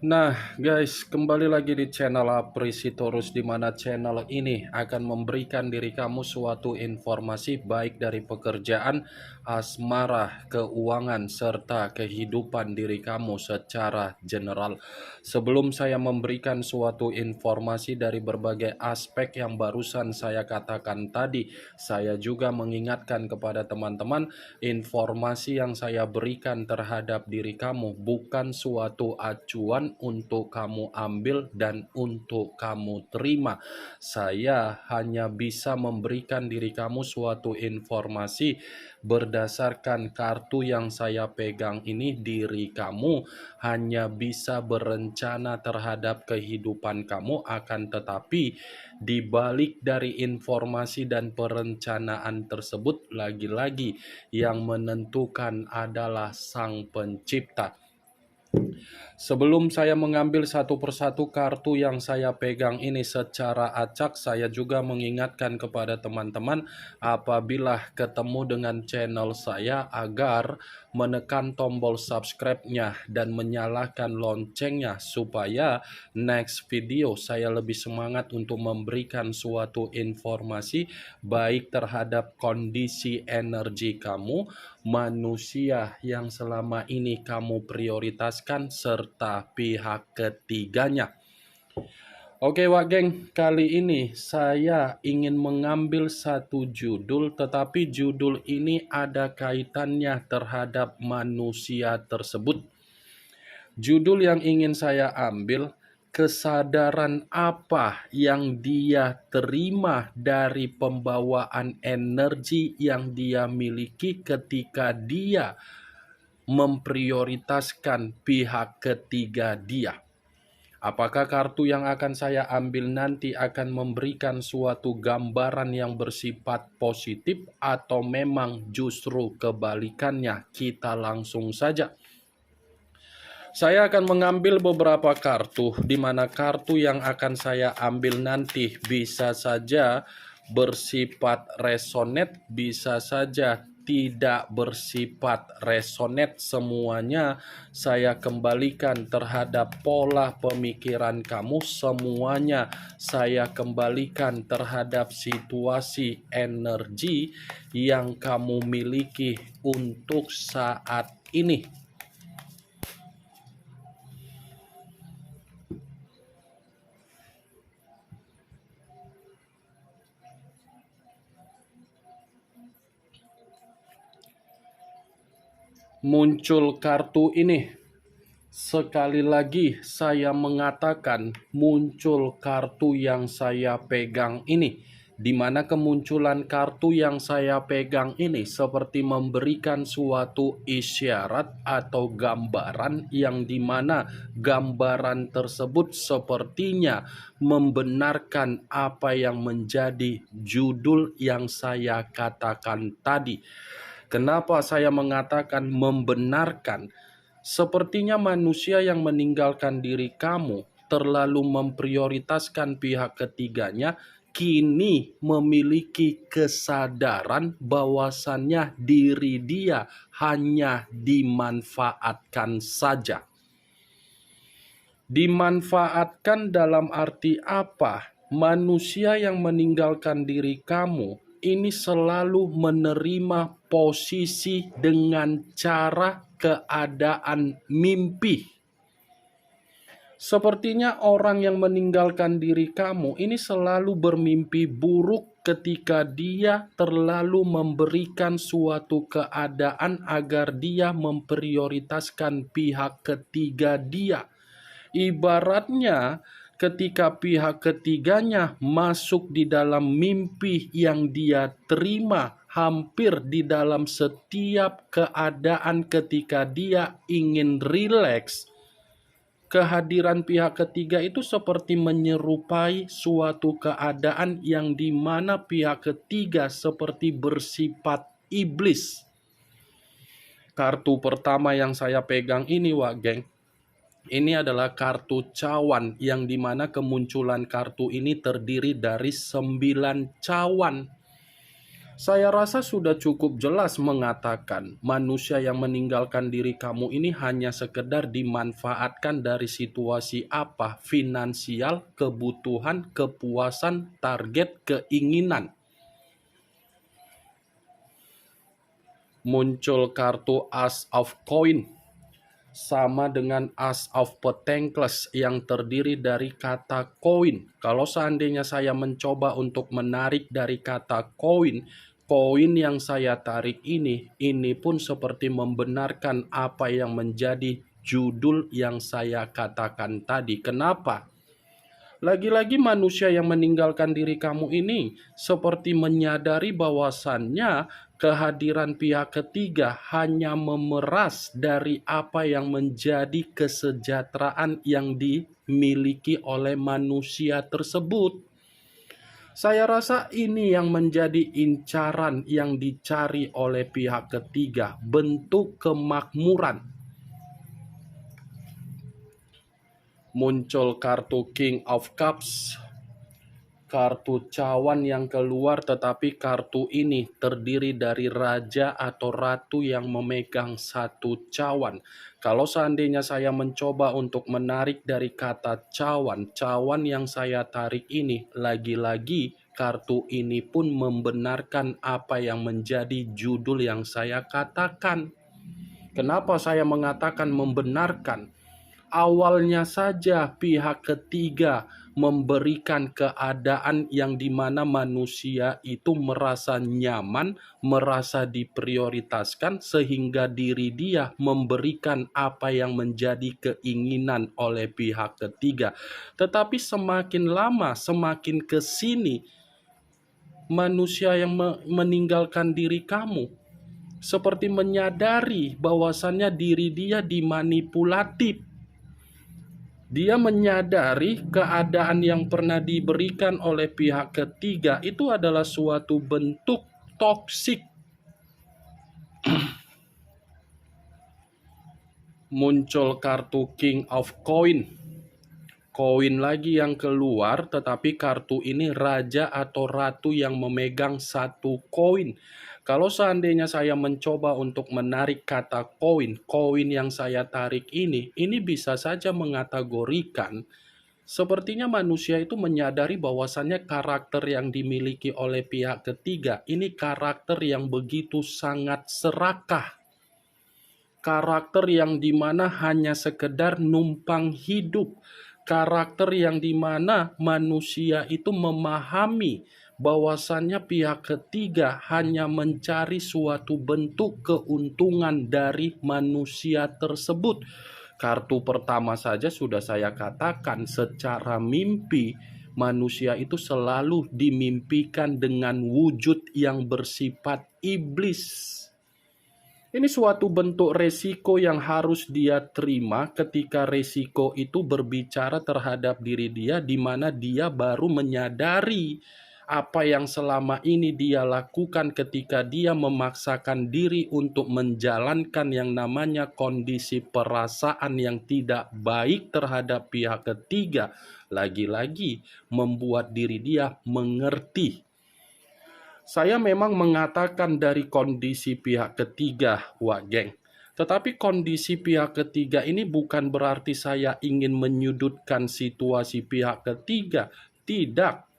Nah, guys, kembali lagi di channel Aprisitorus, di mana channel ini akan memberikan diri kamu suatu informasi baik dari pekerjaan, asmara, keuangan, serta kehidupan diri kamu secara general. Sebelum saya memberikan suatu informasi dari berbagai aspek yang barusan saya katakan tadi, saya juga mengingatkan kepada teman-teman, informasi yang saya berikan terhadap diri kamu bukan suatu acuan untuk kamu ambil dan untuk kamu terima. Saya hanya bisa memberikan diri kamu suatu informasi berdasarkan kartu yang saya pegang ini. Diri kamu hanya bisa berencana terhadap kehidupan kamu, akan tetapi di balik dari informasi dan perencanaan tersebut, lagi-lagi yang menentukan adalah Sang Pencipta. Sebelum saya mengambil satu persatu kartu yang saya pegang ini secara acak, saya juga mengingatkan kepada teman-teman apabila ketemu dengan channel saya agar menekan tombol subscribe-nya dan menyalakan loncengnya supaya next video saya lebih semangat untuk memberikan suatu informasi baik terhadap kondisi energi kamu, manusia yang selama ini kamu prioritaskan, serta pihak ketiganya. Oke Wak Geng, kali ini saya ingin mengambil satu judul, tetapi judul ini ada kaitannya terhadap manusia tersebut. Judul yang ingin saya ambil, kesadaran apa yang dia terima dari pembawaan energi yang dia miliki ketika dia memprioritaskan pihak ketiga dia. Apakah kartu yang akan saya ambil nanti akan memberikan suatu gambaran yang bersifat positif atau memang justru kebalikannya? Kita langsung saja. Saya akan mengambil beberapa kartu, di mana kartu yang akan saya ambil nanti bisa saja bersifat resonate, bisa saja tidak bersifat resonate. Semuanya saya kembalikan terhadap pola pemikiran kamu, semuanya saya kembalikan terhadap situasi energi yang kamu miliki untuk saat ini. Muncul kartu ini. Sekali lagi saya mengatakan muncul kartu yang saya pegang ini, di mana kemunculan kartu yang saya pegang ini seperti memberikan suatu isyarat atau gambaran yang dimana gambaran tersebut sepertinya membenarkan apa yang menjadi judul yang saya katakan tadi. Kenapa saya mengatakan membenarkan? Sepertinya manusia yang meninggalkan diri kamu terlalu memprioritaskan pihak ketiganya, kini memiliki kesadaran bahwasannya diri dia hanya dimanfaatkan saja. Dimanfaatkan dalam arti apa? Manusia yang meninggalkan diri kamu ini selalu menerima posisi dengan cara keadaan mimpi. Sepertinya orang yang meninggalkan diri kamu ini selalu bermimpi buruk ketika dia terlalu memberikan suatu keadaan agar dia memprioritaskan pihak ketiga dia. Ibaratnya ketika pihak ketiganya masuk di dalam mimpi yang dia terima, hampir di dalam setiap keadaan ketika dia ingin rileks, kehadiran pihak ketiga itu seperti menyerupai suatu keadaan yang dimana pihak ketiga seperti bersifat iblis. Kartu pertama yang saya pegang ini, Wak Geng, ini adalah kartu cawan, yang dimana kemunculan kartu ini terdiri dari 9 cawan. Saya rasa sudah cukup jelas mengatakan manusia yang meninggalkan diri kamu ini hanya sekedar dimanfaatkan dari situasi apa, finansial, kebutuhan, kepuasan, target, keinginan. Muncul kartu Ace of Coin sama dengan Ace of Pentacles yang terdiri dari kata koin. Kalau seandainya saya mencoba untuk menarik dari kata koin, koin yang saya tarik ini pun seperti membenarkan apa yang menjadi judul yang saya katakan tadi. Kenapa? Lagi-lagi manusia yang meninggalkan diri kamu ini seperti menyadari bahwasannya kehadiran pihak ketiga hanya memeras dari apa yang menjadi kesejahteraan yang dimiliki oleh manusia tersebut. Saya rasa ini yang menjadi incaran yang dicari oleh pihak ketiga, bentuk kemakmuran. Muncul kartu King of Cups, kartu cawan yang keluar, tetapi kartu ini terdiri dari raja atau ratu yang memegang satu cawan. Kalau seandainya saya mencoba untuk menarik dari kata cawan, cawan yang saya tarik ini, lagi-lagi kartu ini pun membenarkan apa yang menjadi judul yang saya katakan. Kenapa saya mengatakan membenarkan? Awalnya saja pihak ketiga memberikan keadaan yang dimana manusia itu merasa nyaman, merasa diprioritaskan, sehingga diri dia memberikan apa yang menjadi keinginan oleh pihak ketiga. Tetapi semakin lama, semakin ke sini, manusia yang meninggalkan diri kamu seperti menyadari bahwasannya diri dia dimanipulatif. Dia menyadari keadaan yang pernah diberikan oleh pihak ketiga itu adalah suatu bentuk toksik. Muncul kartu King of Coin. Koin lagi yang keluar, tetapi kartu ini raja atau ratu yang memegang satu koin. Kalau seandainya saya mencoba untuk menarik kata koin, koin yang saya tarik ini bisa saja mengategorikan sepertinya manusia itu menyadari bahwasannya karakter yang dimiliki oleh pihak ketiga ini karakter yang begitu sangat serakah. Karakter yang dimana hanya sekedar numpang hidup. Karakter yang dimana manusia itu memahami bahwasannya pihak ketiga hanya mencari suatu bentuk keuntungan dari manusia tersebut. Kartu pertama saja sudah saya katakan, secara mimpi manusia itu selalu dimimpikan dengan wujud yang bersifat iblis. Ini suatu bentuk resiko yang harus dia terima ketika resiko itu berbicara terhadap diri dia, di mana dia baru menyadari apa yang selama ini dia lakukan ketika dia memaksakan diri untuk menjalankan yang namanya kondisi perasaan yang tidak baik terhadap pihak ketiga. Lagi-lagi membuat diri dia mengerti. Saya memang mengatakan dari kondisi pihak ketiga, Wak Geng. Tetapi kondisi pihak ketiga ini bukan berarti saya ingin menyudutkan situasi pihak ketiga. Tidak.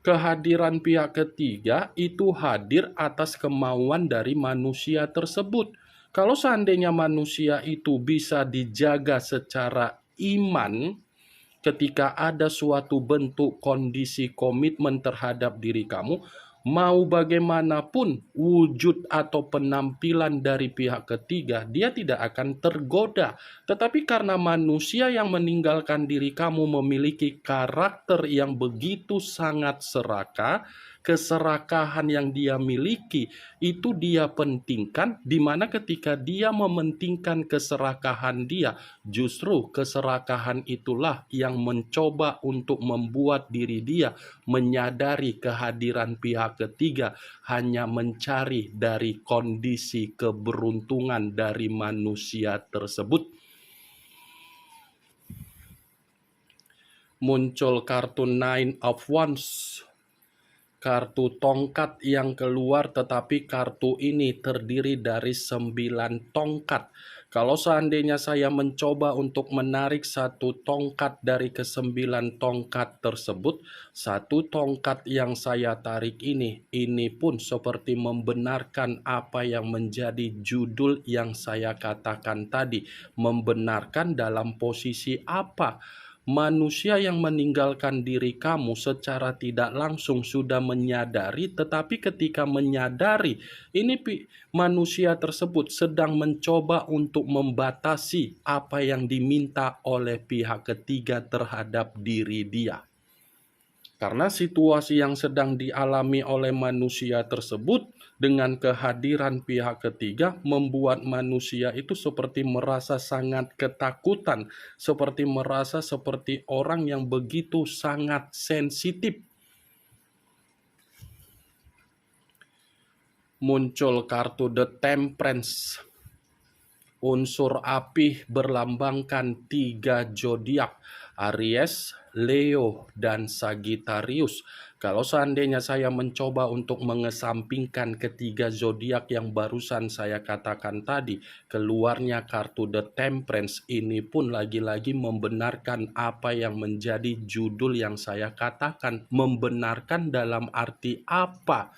Kehadiran pihak ketiga itu hadir atas kemauan dari manusia tersebut. Kalau seandainya manusia itu bisa dijaga secara iman, ketika ada suatu bentuk kondisi komitmen terhadap diri kamu, mau bagaimanapun wujud atau penampilan dari pihak ketiga, dia tidak akan tergoda. Tetapi karena manusia yang meninggalkan diri kamu memiliki karakter yang begitu sangat serakah, keserakahan yang dia miliki itu dia pentingkan, di mana ketika dia mementingkan keserakahan dia, justru keserakahan itulah yang mencoba untuk membuat diri dia menyadari kehadiran pihak ketiga hanya mencari dari kondisi keberuntungan dari manusia tersebut. Muncul kartu Nine of Wands, kartu tongkat yang keluar, tetapi kartu ini terdiri dari 9 tongkat. Kalau seandainya saya mencoba untuk menarik satu tongkat dari ke-9 tongkat tersebut, satu tongkat yang saya tarik ini pun seperti membenarkan apa yang menjadi judul yang saya katakan tadi. Membenarkan dalam posisi apa? Manusia yang meninggalkan diri kamu secara tidak langsung sudah menyadari, tetapi ketika menyadari, ini manusia tersebut sedang mencoba untuk membatasi apa yang diminta oleh pihak ketiga terhadap diri dia. Karena situasi yang sedang dialami oleh manusia tersebut dengan kehadiran pihak ketiga membuat manusia itu seperti merasa sangat ketakutan, seperti merasa seperti orang yang begitu sangat sensitif. Muncul kartu The Temperance. Unsur api berlambangkan 3 zodiak, Aries, Leo, dan Sagittarius. Kalau seandainya saya mencoba untuk mengesampingkan ketiga zodiak yang barusan saya katakan tadi, keluarnya kartu The Temperance ini pun lagi-lagi membenarkan apa yang menjadi judul yang saya katakan. Membenarkan dalam arti apa?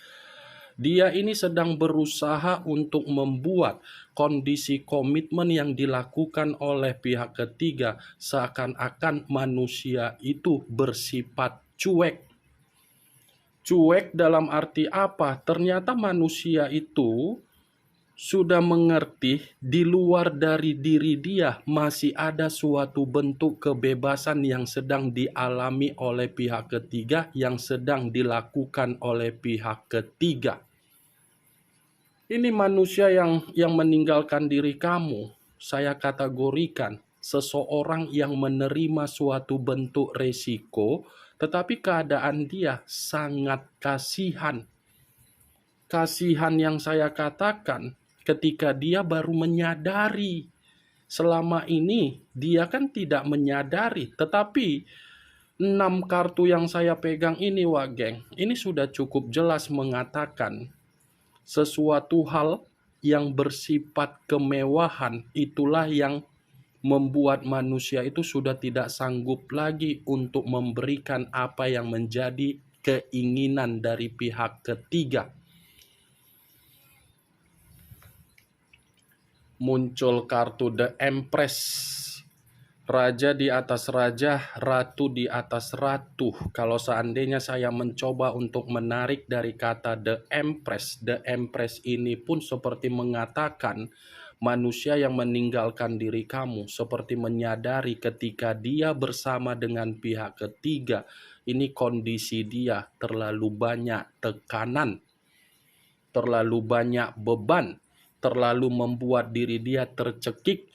Dia ini sedang berusaha untuk membuat kondisi komitmen yang dilakukan oleh pihak ketiga seakan-akan manusia itu bersifat cuek. Cuek dalam arti apa? Ternyata manusia itu sudah mengerti di luar dari diri dia masih ada suatu bentuk kebebasan yang sedang dialami oleh pihak ketiga, yang sedang dilakukan oleh pihak ketiga. Ini manusia yang meninggalkan diri kamu, saya kategorikan seseorang yang menerima suatu bentuk resiko, tetapi keadaan dia sangat kasihan. Kasihan yang saya katakan ketika dia baru menyadari. Selama ini dia kan tidak menyadari, tetapi 6 kartu yang saya pegang ini, geng, ini sudah cukup jelas mengatakan sesuatu hal yang bersifat kemewahan itulah yang membuat manusia itu sudah tidak sanggup lagi untuk memberikan apa yang menjadi keinginan dari pihak ketiga. Muncul kartu The Empress. Raja di atas raja, ratu di atas ratu. Kalau seandainya saya mencoba untuk menarik dari kata The Empress ini pun seperti mengatakan manusia yang meninggalkan diri kamu, seperti menyadari ketika dia bersama dengan pihak ketiga, ini kondisi dia terlalu banyak tekanan, terlalu banyak beban, terlalu membuat diri dia tercekik,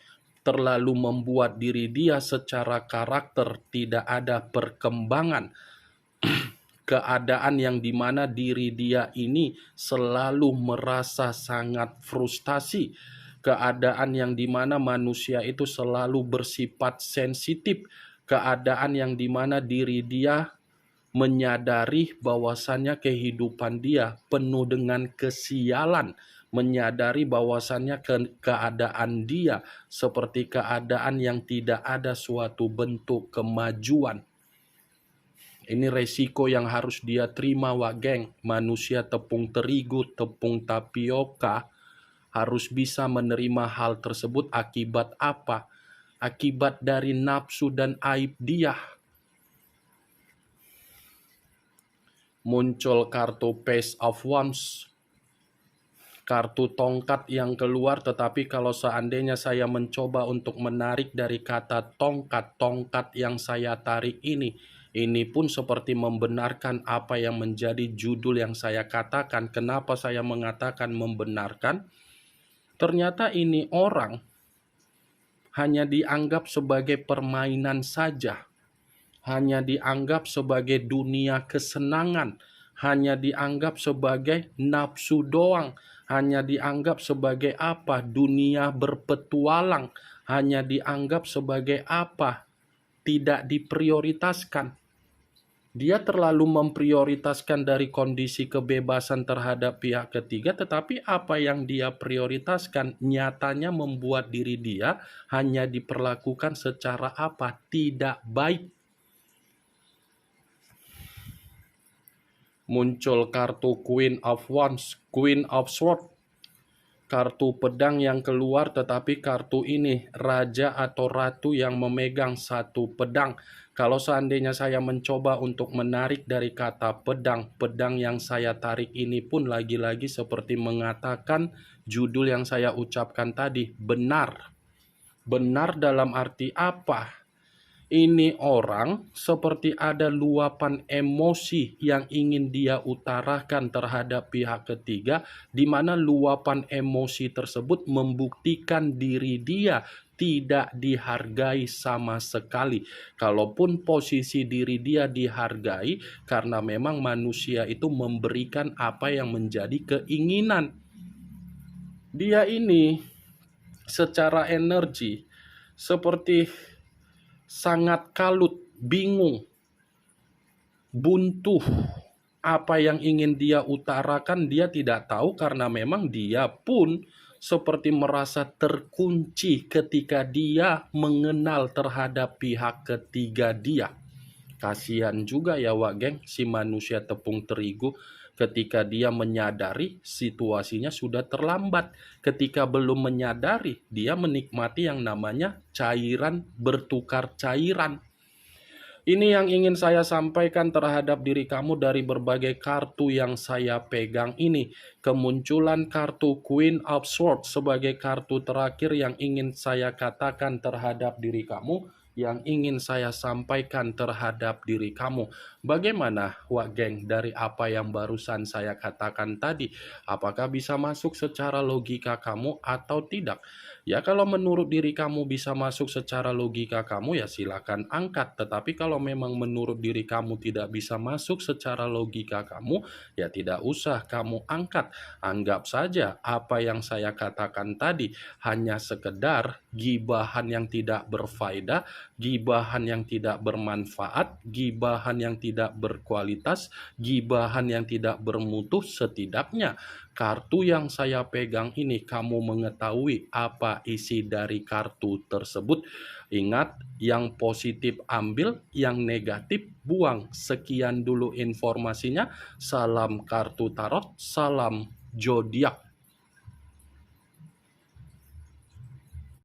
terlalu membuat diri dia secara karakter tidak ada perkembangan. Keadaan yang dimana diri dia ini selalu merasa sangat frustasi. Keadaan yang dimana manusia itu selalu bersifat sensitif. Keadaan yang dimana diri dia menyadari bahwasannya kehidupan dia penuh dengan kesialan, menyadari bahwasannya keadaan dia seperti keadaan yang tidak ada suatu bentuk kemajuan. Ini resiko yang harus dia terima, geng. Manusia tepung terigu, tepung tapioka harus bisa menerima hal tersebut. Akibat apa? Akibat dari nafsu dan aib dia. Muncul kartu Page of Wands, kartu tongkat yang keluar, tetapi kalau seandainya saya mencoba untuk menarik dari kata tongkat yang saya tarik ini pun seperti membenarkan apa yang menjadi judul yang saya katakan. Kenapa saya mengatakan membenarkan? Ternyata ini orang hanya dianggap sebagai permainan saja. Hanya dianggap sebagai dunia kesenangan, hanya dianggap sebagai nafsu doang, hanya dianggap sebagai apa? Dunia berpetualang, hanya dianggap sebagai apa? Tidak diprioritaskan. Dia terlalu memprioritaskan dari kondisi kebebasan terhadap pihak ketiga, tetapi apa yang dia prioritaskan nyatanya membuat diri dia hanya diperlakukan secara apa? Tidak baik. Muncul kartu Queen of Wands, Queen of Swords, kartu pedang yang keluar, tetapi kartu ini raja atau ratu yang memegang satu pedang. Kalau seandainya saya mencoba untuk menarik dari kata pedang, pedang yang saya tarik ini pun lagi-lagi seperti mengatakan judul yang saya ucapkan tadi, benar. Benar dalam arti apa? Ini orang seperti ada luapan emosi yang ingin dia utarakan terhadap pihak ketiga, di mana luapan emosi tersebut membuktikan diri dia tidak dihargai sama sekali. Kalaupun posisi diri dia dihargai, karena memang manusia itu memberikan apa yang menjadi keinginan. Dia ini secara energi seperti sangat kalut, bingung, buntu. Apa yang ingin dia utarakan dia tidak tahu, karena memang dia pun seperti merasa terkunci ketika dia mengenal terhadap pihak ketiga dia. Kasihan juga ya Wak Geng, si manusia tepung terigu, ketika dia menyadari situasinya sudah terlambat. Ketika belum menyadari, dia menikmati yang namanya cairan bertukar cairan. Ini yang ingin saya sampaikan terhadap diri kamu dari berbagai kartu yang saya pegang ini. Kemunculan kartu Queen of Swords sebagai kartu terakhir yang ingin saya katakan terhadap diri kamu, yang ingin saya sampaikan terhadap diri kamu. Bagaimana Wak Geng dari apa yang barusan saya katakan tadi? Apakah bisa masuk secara logika kamu atau tidak? Ya, kalau menurut diri kamu bisa masuk secara logika kamu, ya silakan angkat. Tetapi kalau memang menurut diri kamu tidak bisa masuk secara logika kamu, ya tidak usah kamu angkat. Anggap saja apa yang saya katakan tadi hanya sekedar gibahan yang tidak berfaedah, gibahan yang tidak bermanfaat, gibahan yang tidak berkualitas, gibahan yang tidak bermutu. Setidaknya kartu yang saya pegang ini kamu mengetahui apa isi dari kartu tersebut. Ingat, yang positif ambil, yang negatif buang. Sekian dulu informasinya. Salam kartu tarot, salam zodiak.